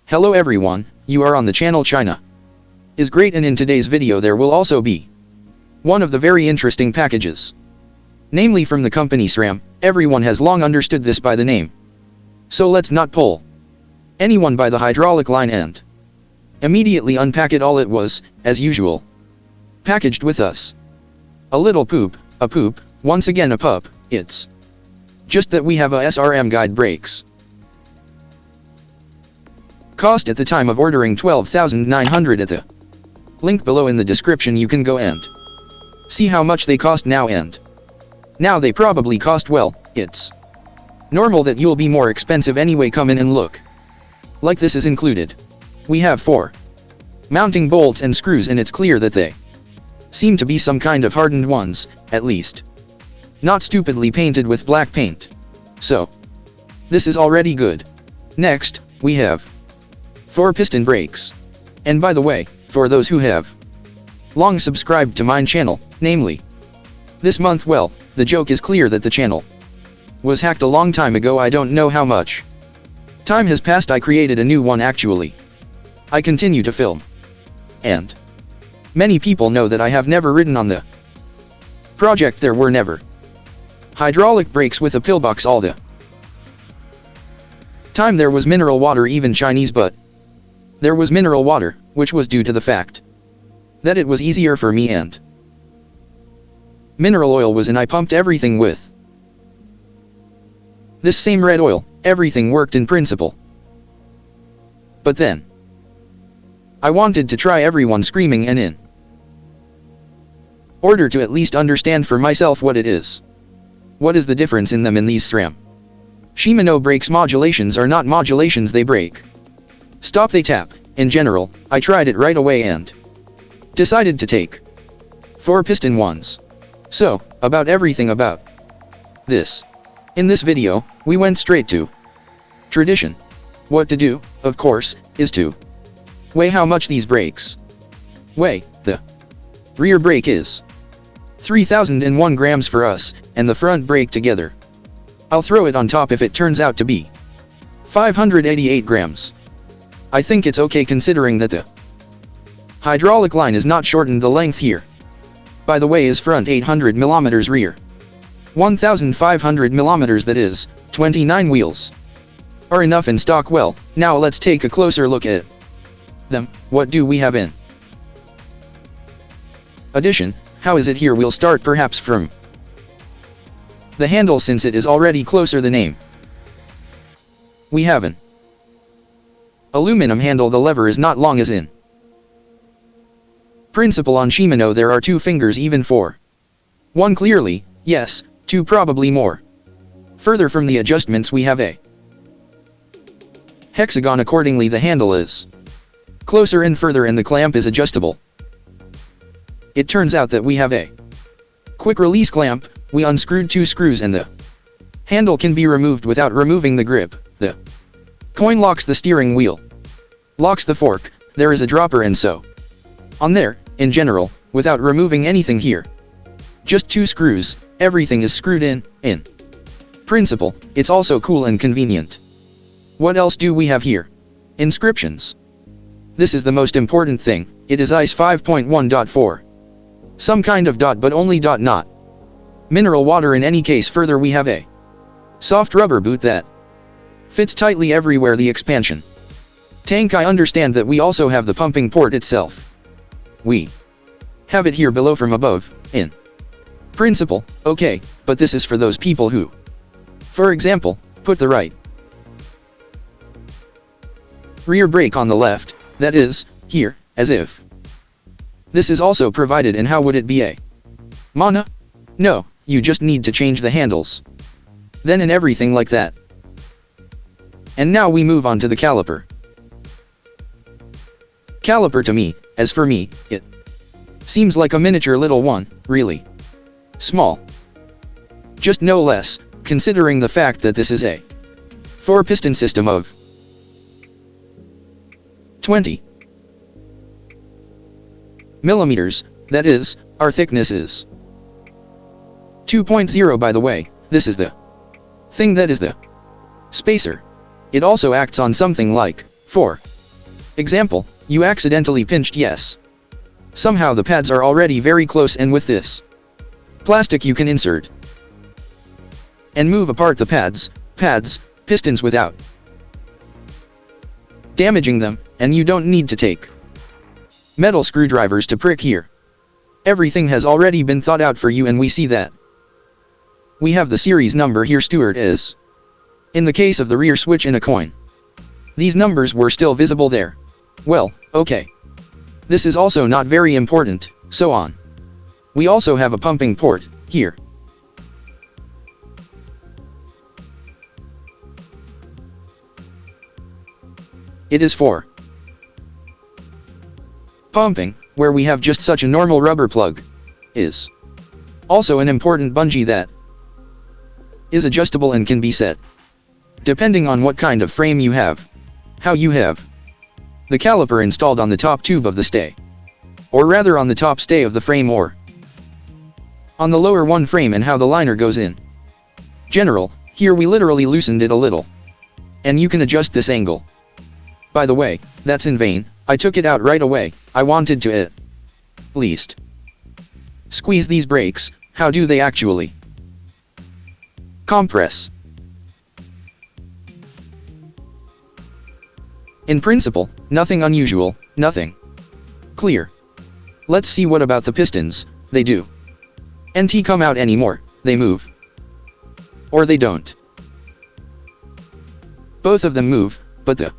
Hello everyone, you are on the channel China is great, and in today's video there will also be one of the very interesting packages. Namely from the company Sram. Everyone has long understood this by the name. So let's not pull anyone by the hydraulic line and immediately unpack it all. It was, as usual, packaged with us. A little poop, a poop, once again a pup. It's just that we have a SRM guide brakes. Cost at the time of ordering 12,900 at the link below in the description. You can go and see how much they cost now, and now they probably cost, well, it's normal that you'll be more expensive anyway. Come in and look. Like this is included. We have 4 mounting bolts and screws, and it's clear that they seem to be some kind of hardened ones, at least not stupidly painted with black paint. So this is already good. Next, we have 4 piston brakes. And by the way, for those who have long subscribed to my channel, namely this month, well, the joke is clear that the channel was hacked a long time ago. I don't know how much time has passed. I created a new one actually. I continue to film. And many people know that I have never ridden on the project. There were never hydraulic brakes with a pillbox all the time. There was mineral water, even Chinese, but there was mineral water, which was due to the fact that it was easier for me, and mineral oil was in. I pumped everything with this same red oil. Everything worked in principle. But then I wanted to try everyone screaming and in order to at least understand for myself what it is. What is the difference in them? In these SRAM Shimano brakes, modulations are not modulations, they break. Stop, they tap. In general, I tried it right away and decided to take 4 piston ones. So, about everything about this. In this video, we went straight to tradition. What to do, of course, is to weigh how much these brakes weigh. The rear brake is 3,001 grams for us, and the front brake together, I'll throw it on top if it turns out to be 588 grams. I think it's okay considering that the hydraulic line is not shortened. The length here, by the way, is front 800 mm, rear 1,500 mm, that is, 29 wheels are enough in stock. Well, now let's take a closer look at them. What do we have in addition? How is it here? We'll start perhaps from the handle, since it is already closer. The name. We have an aluminum handle. The lever is not long as in principle. On Shimano there are 2 fingers, even 4. 1 clearly, yes, 2 probably more. Further from the adjustments we have a hexagon. Accordingly the handle is closer and further, and the clamp is adjustable. It turns out that we have a quick release clamp. We unscrewed 2 screws and the handle can be removed without removing the grip. The coin locks the steering wheel, locks the fork, there is a dropper and so on there. In general, without removing anything here, just 2 screws, everything is screwed in principle. It's also cool and convenient. What else do we have here? Inscriptions. This is the most important thing. It is ISO 5.1.4. Some kind of dot, but only dot, not mineral water in any case. Further we have a soft rubber boot that fits tightly everywhere. The expansion tank. I understand that we also have the pumping port itself. We have it here below from above, in principle, okay, but this is for those people who, for example, put the right rear brake on the left, that is, here, as if this is also provided. And how would it be a mono? No, you just need to change the handles, then, and everything like that. And now we move on to the caliper. Caliper, to me, as for me, it seems like a miniature little one, really small. Just no less, considering the fact that this is a 4-piston system of 20 millimeters, that is, our thickness is 2.0. By the way, this is the thing that is the spacer. It also acts on something like 4 Example, you accidentally pinched yes. Somehow the pads are already very close, and with this plastic you can insert and move apart the pads, pistons without damaging them, and you don't need to take metal screwdrivers to prick here. Everything has already been thought out for you, and we see that we have the series number here stored as in the case of the rear switch in a coin. These numbers were still visible there. Well, okay. This is also not very important, so on. We also have a pumping port here. It is for pumping, where we have just such a normal rubber plug. Is also an important bungee that is adjustable and can be set depending on what kind of frame you have, how you have the caliper installed on the top tube of the stay, or rather on the top stay of the frame, or on the lower one frame, and how the liner goes in. General, here we literally loosened it a little, and you can adjust this angle. By the way, that's in vain, I took it out right away. I wanted to at least squeeze these brakes. How do they actually compress? In principle, nothing unusual, nothing clear. Let's see what about the pistons. They do NT come out anymore, they move. Or they don't. Both of them move, but the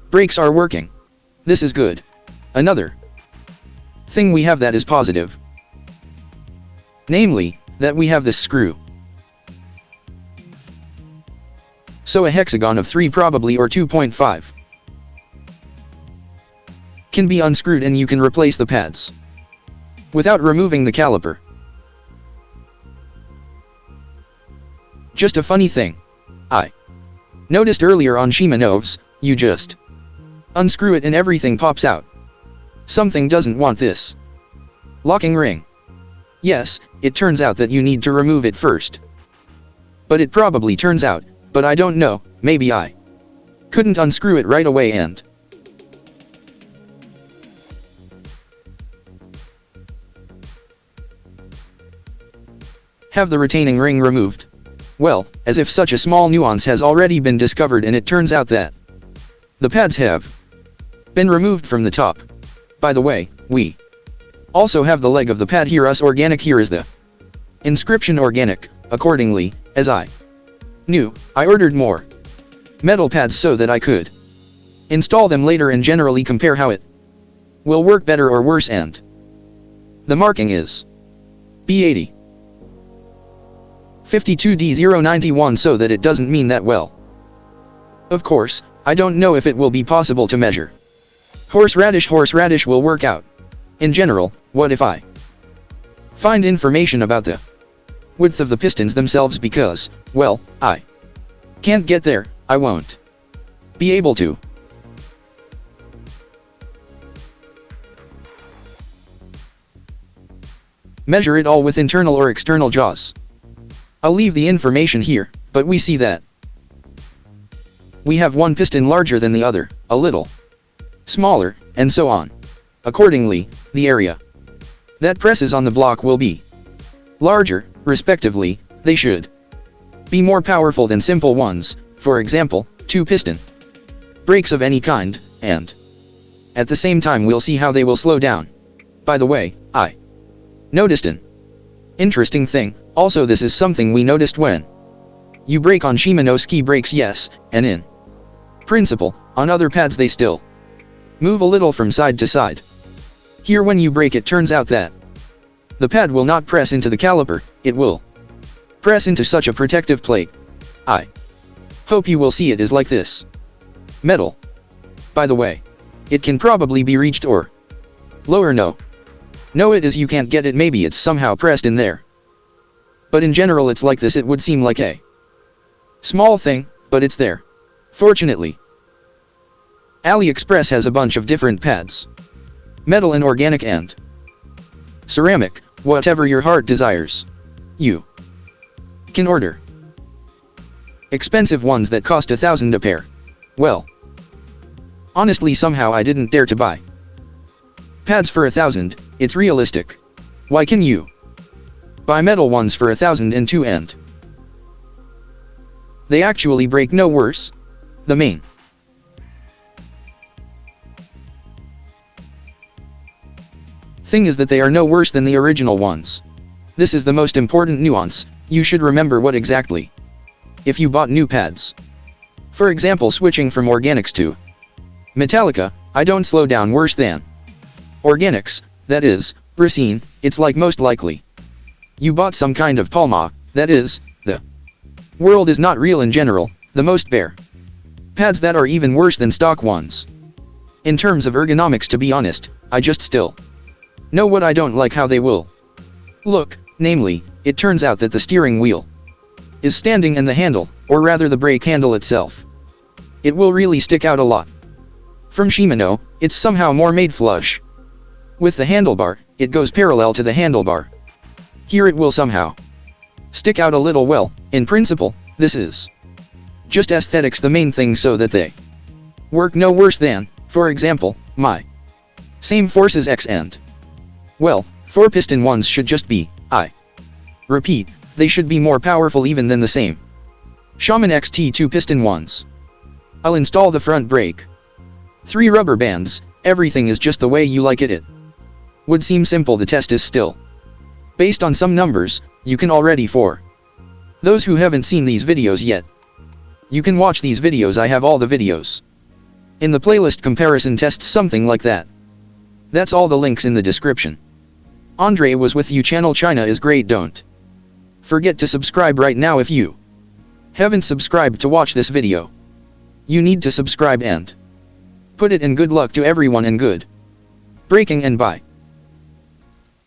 brakes are working. This is good. Another thing we have that is positive, namely, that we have this screw. So a hexagon of 3 probably, or 2.5, can be unscrewed, and you can replace the pads without removing the caliper. Just a funny thing I noticed earlier on Shimanovs, you just unscrew it and everything pops out. Something doesn't want this locking ring. Yes, it turns out that you need to remove it first. But it probably turns out, but I don't know, maybe I couldn't unscrew it right away and have the retaining ring removed. Well, as if such a small nuance has already been discovered, and it turns out that the pads have been removed from the top. By the way, we also have the leg of the pad here, us organic. Here is the inscription organic. Accordingly, as I knew, I ordered more metal pads so that I could install them later and generally compare how it will work better or worse, and the marking is B80 52D091, so that it doesn't mean that well. Of course, I don't know if it will be possible to measure horseradish will work out. In general, what if I find information about the width of the pistons themselves, because, well, I can't get there, I won't be able to measure it all with internal or external jaws. I'll leave the information here, but we see that we have one piston larger than the other, a little smaller, and so on. Accordingly, the area that presses on the block will be larger, respectively. They should be more powerful than simple ones, for example, 2-piston brakes of any kind, and at the same time we'll see how they will slow down. By the way, I noticed an interesting thing. Also, this is something we noticed when you brake on Shimano ski brakes, yes, and in principle, on other pads they still move a little from side to side. Here when you brake, it turns out that the pad will not press into the caliper, it will press into such a protective plate. I hope you will see it is like this metal. By the way, it can probably be reached or lower. No, it is, you can't get it, maybe it's somehow pressed in there. But in general it's like this. It would seem like a small thing, but it's there. Fortunately, Aliexpress has a bunch of different pads. Metal and organic and ceramic, whatever your heart desires. You can order expensive ones that cost 1,000 a pair. Well, Honestly, somehow I didn't dare to buy pads for 1,000, it's realistic. Why can you buy metal ones for 1,002 and they actually break no worse? The main thing is that they are no worse than the original ones. This is the most important nuance, you should remember what exactly. If you bought new pads, for example switching from organics to Metallica, I don't slow down worse than organics, that is, racine, it's like most likely you bought some kind of Palma, that is, the world is not real in general, the most bare pads that are even worse than stock ones. In terms of ergonomics, to be honest, I just still know what I don't like how they will look, namely, it turns out that the steering wheel is standing and the handle, or rather the brake handle itself, it will really stick out a lot. From Shimano, it's somehow more made flush with the handlebar, it goes parallel to the handlebar. Here it will somehow stick out a little. Well, in principle, this is just aesthetics, the main thing, so that they work no worse than, for example, my same Forces X and, well, 4-piston ones should just be, I repeat, they should be more powerful even than the same Shaman XT 2-piston ones. I'll install the front brake, 3 rubber bands, everything is just the way you like it. It would seem simple, the test is still based on some numbers, you can already, for those who haven't seen these videos yet, you can watch these videos, I have all the videos in the playlist comparison tests, something like that. That's all the links in the description. Andre was with you, channel China is great, don't forget to subscribe right now if you haven't subscribed to watch this video. You need to subscribe and put it in. Good luck to everyone and good braking and bye.